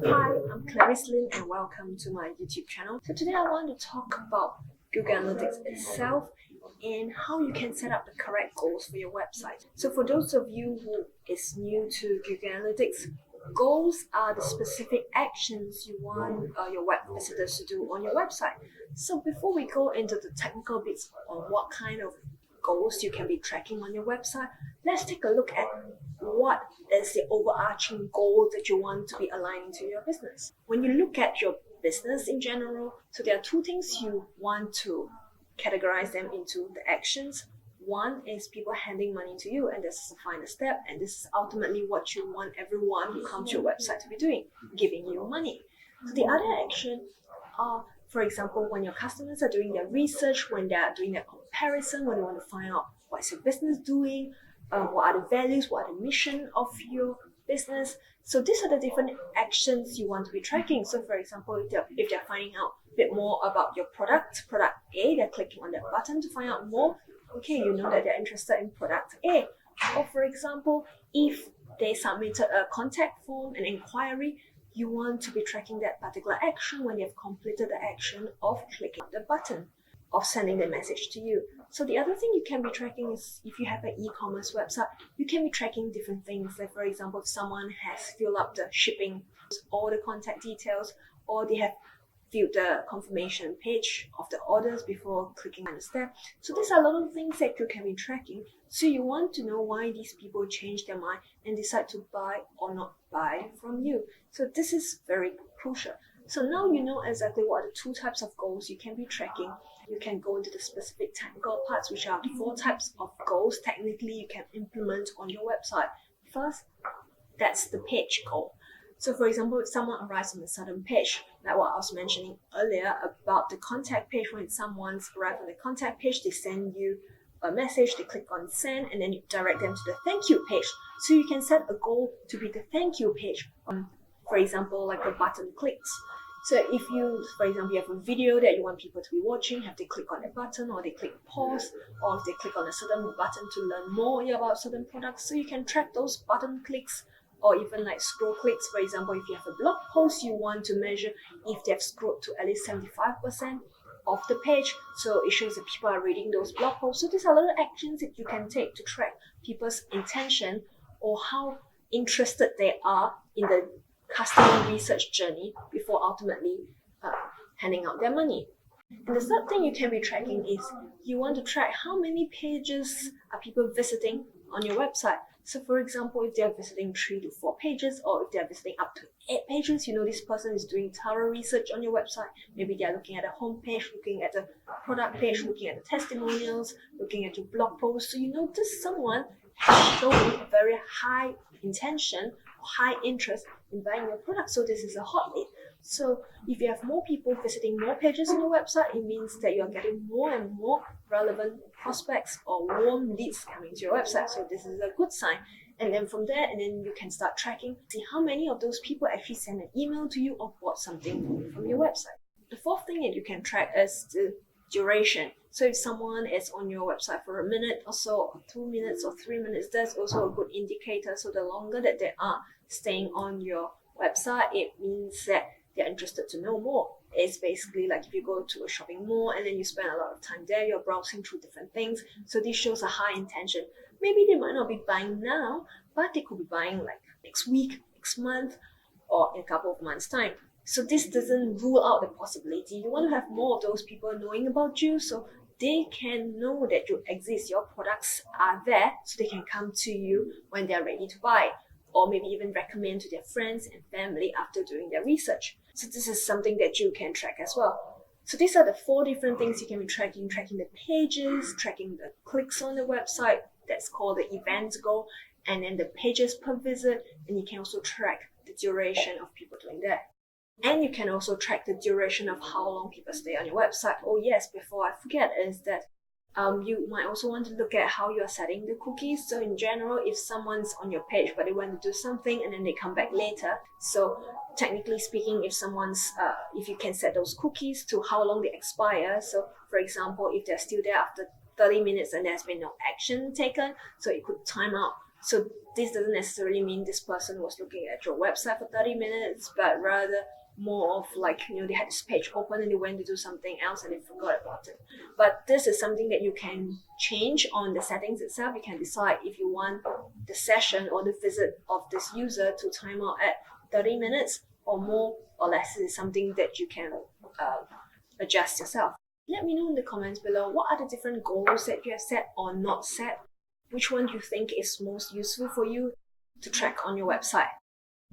Hi, I'm Clarice and welcome to my YouTube channel. So today I want to talk about Google Analytics itself and how you can set up the correct goals for your website. So for those of you who is new to Google Analytics, goals are the specific actions you want your web visitors to do on your website. So before we go into the technical bits on what kind of goals you can be tracking on your website, let's take a look at what is the overarching goal that you want to be aligning to your business. When you look at your business in general, so there are two things you want to categorize them into the actions. One is people handing money to you, and this is the final step, and this is ultimately what you want everyone who comes to your website to be doing, giving you money. So the other action are, for example, when your customers are doing their research, when they are doing their comparison, when they want to find out what's your business doing, what are the values, what are the mission of your business. So these are the different actions you want to be tracking. So for example, if they're finding out a bit more about your product A, they're clicking on that button to find out more. Okay, you know that they're interested in product A. Or for example, if they submitted a contact form, an inquiry, you want to be tracking that particular action when they've completed the action of clicking the button, of sending the message to you. So the other thing you can be tracking is if you have an e-commerce website, you can be tracking different things. Like for example, if someone has filled up the shipping, all the contact details, or they have viewed the confirmation page of the orders before clicking on the step. So these are a lot of things that you can be tracking. So you want to know why these people change their mind and decide to buy or not buy from you. So this is very crucial. So now you know exactly what are the two types of goals you can be tracking. You can go into the specific technical parts, which are the 4 types of goals technically you can implement on your website. First, that's the page goal. So for example, if someone arrives on a certain page, like what I was mentioning earlier about the contact page, when someone's arrived on the contact page, they send you a message, they click on send, and then you direct them to the thank you page. So you can set a goal to be the thank you page. For example, like the button clicks. So if you, for example, you have a video that you want people to be watching, have they click on a button, or they click pause, or if they click on a certain button to learn more about certain products, so you can track those button clicks, or even like scroll clicks. For example, if you have a blog post, you want to measure if they've scrolled to at least 75% of the page, so it shows that people are reading those blog posts. So these are little actions that you can take to track people's intention or how interested they are in the customer research journey before ultimately handing out their money. And the third thing you can be tracking is you want to track how many pages are people visiting on your website. So for example, if they're visiting 3 to 4 pages, or if they're visiting up to 8 pages, you know this person is doing thorough research on your website. Maybe they're looking at the home page, looking at the product page, looking at the testimonials, looking at your blog post. So you know this someone has shown a very high intention, high interest in buying your product. So this is a hot lead. So if you have more people visiting more pages on your website, it means that you're getting more and more relevant prospects or warm leads coming to your website. So this is a good sign. And then from there, and then you can start tracking, see how many of those people actually send an email to you or bought something from your website. The fourth thing that you can track is the duration. So if someone is on your website for a minute or so, or 2 minutes or 3 minutes, that's also a good indicator. So the longer that they are staying on your website, it means that they're interested to know more. It's basically like if you go to a shopping mall and then you spend a lot of time there, you're browsing through different things. So this shows a high intention. Maybe they might not be buying now, but they could be buying like next week, next month, or in a couple of months' time. So this doesn't rule out the possibility. You want to have more of those people knowing about you, so they can know that you exist, your products are there, so they can come to you when they're ready to buy, or maybe even recommend to their friends and family after doing their research. So this is something that you can track as well. So these are the 4 different things you can be tracking the pages, tracking the clicks on the website, that's called the event goal, and then the pages per visit, and you can also track the duration of people doing that. And you can also track the duration of how long people stay on your website. Oh yes, before I forget, is that you might also want to look at how you're setting the cookies. So in general, if someone's on your page but they want to do something and then they come back later, so technically speaking, if you can set those cookies to how long they expire. So for example, if they're still there after 30 minutes and there's been no action taken, so it could time out So this doesn't necessarily mean this person was looking at your website for 30 minutes, but rather more of like, they had this page open and they went to do something else and they forgot about it. But this is something that you can change on the settings itself. You can decide if you want the session or the visit of this user to time out at 30 minutes or more or less. It is something that you can adjust yourself. Let me know in the comments below, what are the different goals that you have set or not set? Which one do you think is most useful for you to track on your website?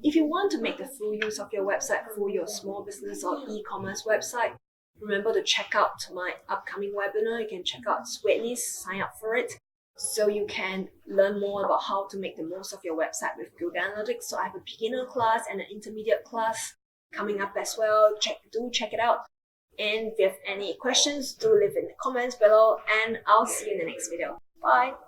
If you want to make the full use of your website for your small business or e-commerce website, remember to check out my upcoming webinar. You can check out its waitlist, sign up for it, so you can learn more about how to make the most of your website with Google Analytics. So I have a beginner class and an intermediate class coming up as well. Do check it out. And if you have any questions, do leave in the comments below, and I'll see you in the next video. Bye!